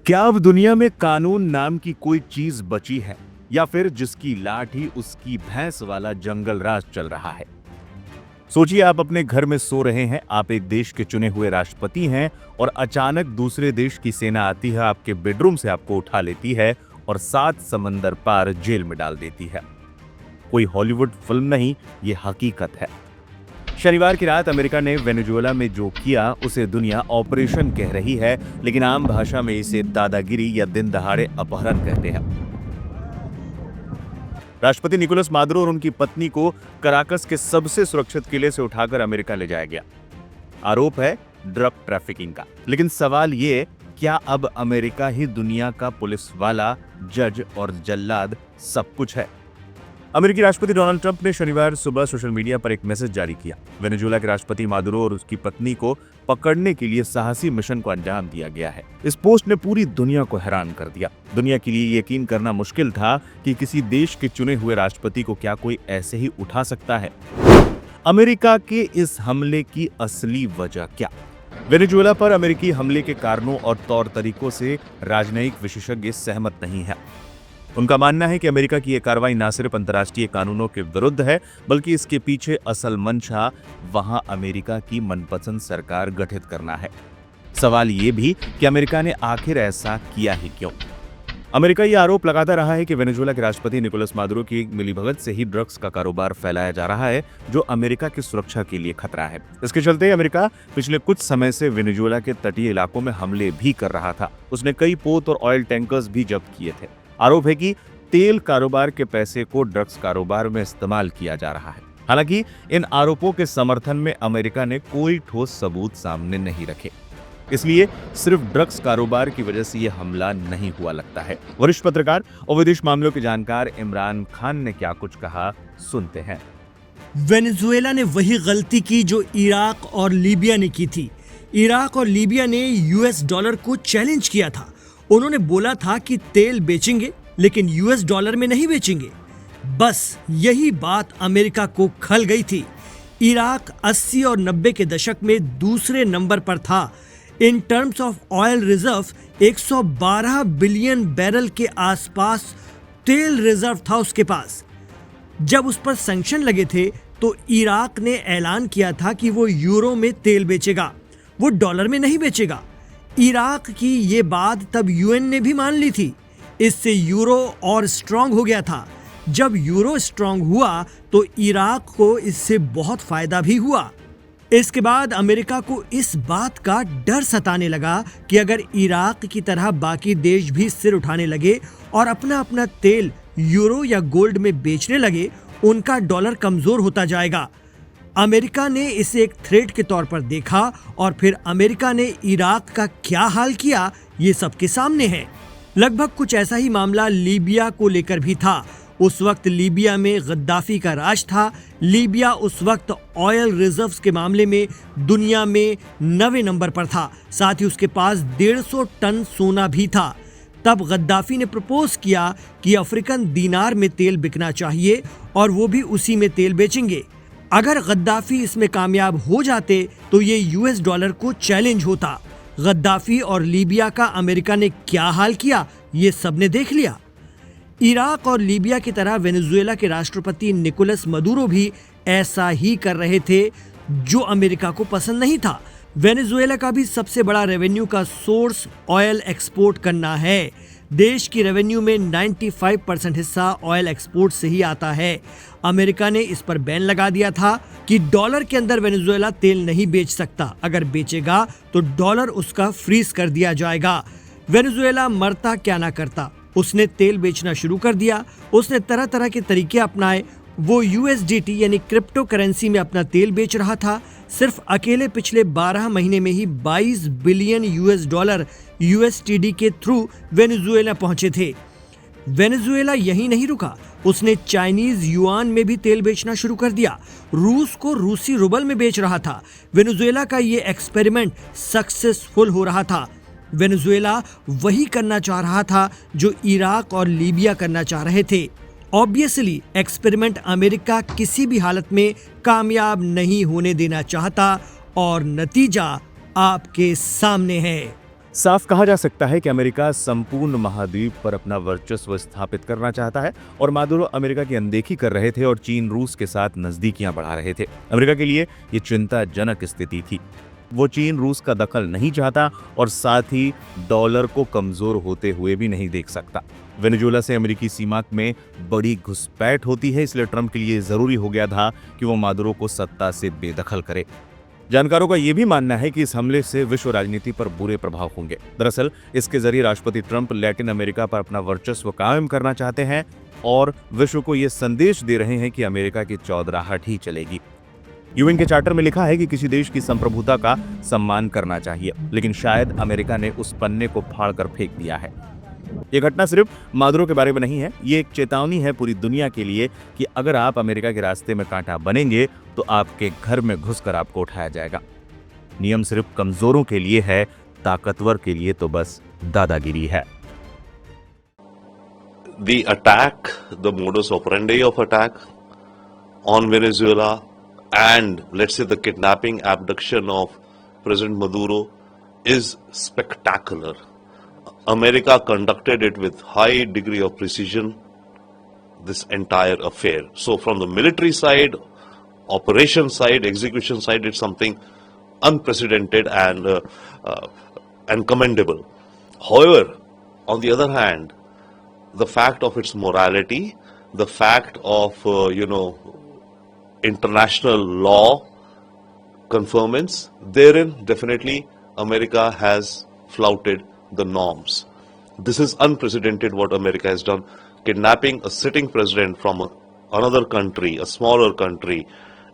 क्या अब दुनिया में कानून नाम की कोई चीज बची है या फिर जिसकी लाठी उसकी भैंस वाला जंगल राज चल रहा है? सोचिए, आप अपने घर में सो रहे हैं, आप एक देश के चुने हुए राष्ट्रपति हैं और अचानक दूसरे देश की सेना आती है, आपके बेडरूम से आपको उठा लेती है और 7 समंदर पार जेल में डाल देती है। कोई हॉलीवुड फिल्म नहीं, ये हकीकत है। शनिवार की रात अमेरिका ने वेनेजुएला में जो किया उसे दुनिया ऑपरेशन कह रही है, लेकिन आम भाषा में इसे दादागिरी या दिन दहाड़े अपहरण कहते हैं। राष्ट्रपति निकोलस मादुरो और उनकी पत्नी को कराकस के सबसे सुरक्षित किले से उठाकर अमेरिका ले जाया गया। आरोप है ड्रग ट्रैफिकिंग का। लेकिन सवाल ये, क्या अब अमेरिका ही दुनिया का पुलिस वाला, जज और जल्लाद सब कुछ है? अमेरिकी राष्ट्रपति डोनाल्ड ट्रंप ने शनिवार सुबह सोशल मीडिया पर एक मैसेज जारी किया। वेनेजुएला के राष्ट्रपति मादुरो और उसकी पत्नी को पकड़ने के लिए साहसी मिशन को अंजाम दिया गया है। इस पोस्ट ने पूरी दुनिया को हैरान कर दिया। दुनिया के लिए यकीन करना मुश्किल था कि किसी देश के चुने हुए राष्ट्रपति को क्या कोई ऐसे ही उठा सकता है। अमेरिका के इस हमले की असली वजह क्या? वेनेजुएला पर अमेरिकी हमले के कारणों और तौर तरीकों से राजनयिक विशेषज्ञ सहमत नहीं है। उनका मानना है कि अमेरिका की यह कार्रवाई न सिर्फ अंतर्राष्ट्रीय कानूनों के विरुद्ध है, बल्कि इसके पीछे असल मंशा वहां अमेरिका की मनपसंद सरकार गठित करना है। सवाल यह भी कि अमेरिका ने आखिर ऐसा किया ही क्यों? अमेरिका यह आरोप लगाता रहा है कि वेनेजुएला के राष्ट्रपति निकोलस मादुरो की मिलीभगत से ही ड्रग्स का कारोबार फैलाया जा रहा है, जो अमेरिका की सुरक्षा के लिए खतरा है। इसके चलते अमेरिका पिछले कुछ समय से वेनेजुएला के तटीय इलाकों में हमले भी कर रहा था। उसने कई पोत और ऑयल टैंकर्स भी जब्त किए थे। आरोप है कि तेल कारोबार के पैसे को ड्रग्स कारोबार में इस्तेमाल किया जा रहा है। हालांकि इन आरोपों के समर्थन में अमेरिका ने कोई ठोस सबूत सामने नहीं रखे, इसलिए सिर्फ ड्रग्स कारोबार की वजह से यह हमला नहीं हुआ लगता है। वरिष्ठ पत्रकार और विदेश मामलों के जानकार इमरान खान ने क्या कुछ कहा, सुनते हैं। वेनेजुएला ने वही गलती की जो इराक और लीबिया ने की थी। इराक और लीबिया ने यूएस डॉलर को चैलेंज किया था। उन्होंने बोला था कि तेल बेचेंगे, लेकिन यूएस डॉलर में नहीं बेचेंगे। बस यही बात अमेरिका को खल गई थी। इराक 80 और 90 के दशक में दूसरे नंबर पर था। In terms of oil reserve 112 billion barrel के आसपास तेल रिजर्व था उसके पास। जब उस पर सैंक्शन लगे थे तो इराक ने ऐलान किया था कि वो यूरो में तेल बेचेगा, वो डॉलर में नहीं बेचेगा। इराक की ये बात तब यूएन ने भी मान ली थी। इससे यूरो और स्ट्रांग हो गया था। जब यूरो स्ट्रांग हुआ तो इराक को इससे बहुत फायदा भी हुआ। इसके बाद अमेरिका को इस बात का डर सताने लगा कि अगर इराक की तरह बाकी देश भी सिर उठाने लगे और अपना अपना तेल यूरो या गोल्ड में बेचने लगे, उनका डॉलर कमजोर होता जाएगा। अमेरिका ने इसे एक थ्रेट के तौर पर देखा और फिर अमेरिका ने इराक का क्या हाल किया, ये सबके सामने है। लगभग कुछ ऐसा ही मामला लीबिया को लेकर भी था। उस वक्त लीबिया में गद्दाफी का राज था। लीबिया उस वक्त ऑयल रिजर्व्स के मामले में दुनिया में 9वें नंबर पर था। साथ ही उसके पास 150 टन सोना भी था। तब गद्दाफी ने प्रपोज किया कि अफ्रीकन दीनार में तेल बिकना चाहिए और वो भी उसी में तेल बेचेंगे। अगर गद्दाफी इसमें कामयाब हो जाते तो ये यूएस डॉलर को चैलेंज होता। गद्दाफी और लीबिया का अमेरिका ने क्या हाल किया, ये सबने देख लिया। इराक और लीबिया की तरह वेनेजुएला के राष्ट्रपति निकोलस मादुरो भी ऐसा ही कर रहे थे, जो अमेरिका को पसंद नहीं था। वेनेजुएला का भी सबसे बड़ा रेवेन्यू का सोर्स ऑयल एक्सपोर्ट करना है। देश की रेवेन्यू में 95% हिस्सा ऑयल एक्सपोर्ट से ही आता है। अमेरिका ने इस पर बैन लगा दिया था कि डॉलर के अंदर वेनेजुएला तेल नहीं बेच सकता। अगर बेचेगा तो डॉलर उसका फ्रीज कर दिया जाएगा। वेनेजुएला मरता क्या ना करता, उसने तेल बेचना शुरू कर दिया। उसने तरह तरह के तरीके अपनाए। वो यूएसडीटी यानी क्रिप्टो करेंसी में अपना तेल बेच रहा था। सिर्फ अकेले पिछले 12 महीने में ही 22 बिलियन यूएस डॉलर यूएसटीडी के थ्रू वेनेजुएला पहुंचे थे। वेनेजुएला यही नहीं रुका, उसने चाइनीज युआन में भी तेल बेचना शुरू कर दिया। रूस को रूसी रुबल में बेच रहा था। वेनेजुएला का ये एक्सपेरिमेंट सक्सेसफुल हो रहा था। वेनेजुएला वही करना चाह रहा था जो इराक और लीबिया करना चाह रहे थे। ऑब्वियसली एक्सपेरिमेंट अमेरिका किसी भी हालत में कामयाब नहीं होने देना चाहता और नतीजा आपके सामने है। साफ कहा जा सकता है कि अमेरिका संपूर्ण महाद्वीप पर अपना वर्चस्व स्थापित करना चाहता है और मादुरो अमेरिका की अनदेखी कर रहे थे और चीन रूस के साथ नजदीकियां बढ़ा रहे थे। अमेरिका के लिए ये चिंताजनक स्थिति थी। वो चीन रूस का दखल नहीं चाहता और साथ ही डॉलर को कमजोर होते हुए भी नहीं देख सकता। वेनेजुएला से अमेरिकी सीमा में बड़ी घुसपैठ होती है, इसलिए ट्रंप के लिए जरूरी हो गया था कि वो मादुरो को सत्ता से बेदखल करे। जानकारों का यह भी मानना है कि इस हमले से विश्व राजनीति पर बुरे प्रभाव होंगे। दरअसल इसके जरिए राष्ट्रपति ट्रंप लैटिन अमेरिका पर अपना वर्चस्व कायम करना चाहते हैं और विश्व को यह संदेश दे रहे हैं कि अमेरिका की चौधराहट ही चलेगी। यूएन के चार्टर में लिखा है कि किसी देश की संप्रभुता का सम्मान करना चाहिए, लेकिन शायद अमेरिका ने उस पन्ने को फाड़कर फेंक दिया है। यह घटना सिर्फ मादुरो के बारे में नहीं है, ये एक चेतावनी है पूरी दुनिया के लिए कि अगर आप अमेरिका के रास्ते में कांटा बनेंगे तो आपके घर में घुसकर आपको उठाया जाएगा। नियम सिर्फ कमजोरों के लिए है, ताकतवर के लिए तो बस दादागिरी है। The attack, the modus operandi of attack on Venezuela and let's say the kidnapping, abduction of President Maduro is spectacular. America conducted it with high degree of precision, this entire affair. So from the military side, operation side, execution side, it's something unprecedented and commendable. However, on the other hand, the fact of its morality, the fact of international law conformance, therein definitely America has flouted the norms. This is unprecedented what America has done, kidnapping a sitting president from another country, a smaller country,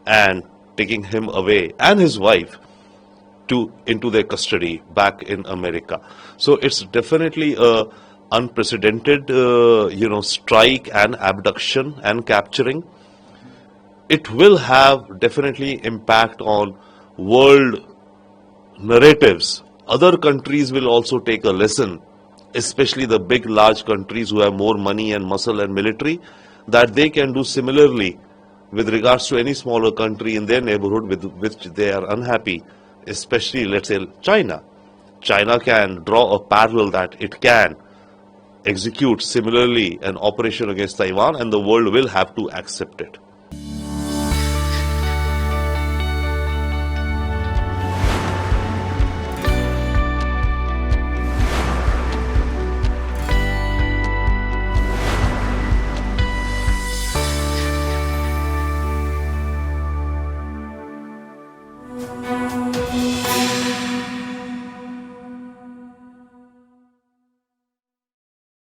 and taking him away and his wife into their custody back in America. So it's definitely a unprecedented strike and abduction and capturing. It will have definitely impact on world narratives. Other countries will also take a lesson, especially the big large countries who have more money and muscle and military, that they can do similarly with regards to any smaller country in their neighborhood with which they are unhappy, especially let's say China. China can draw a parallel that it can execute similarly an operation against Taiwan, and the world will have to accept it.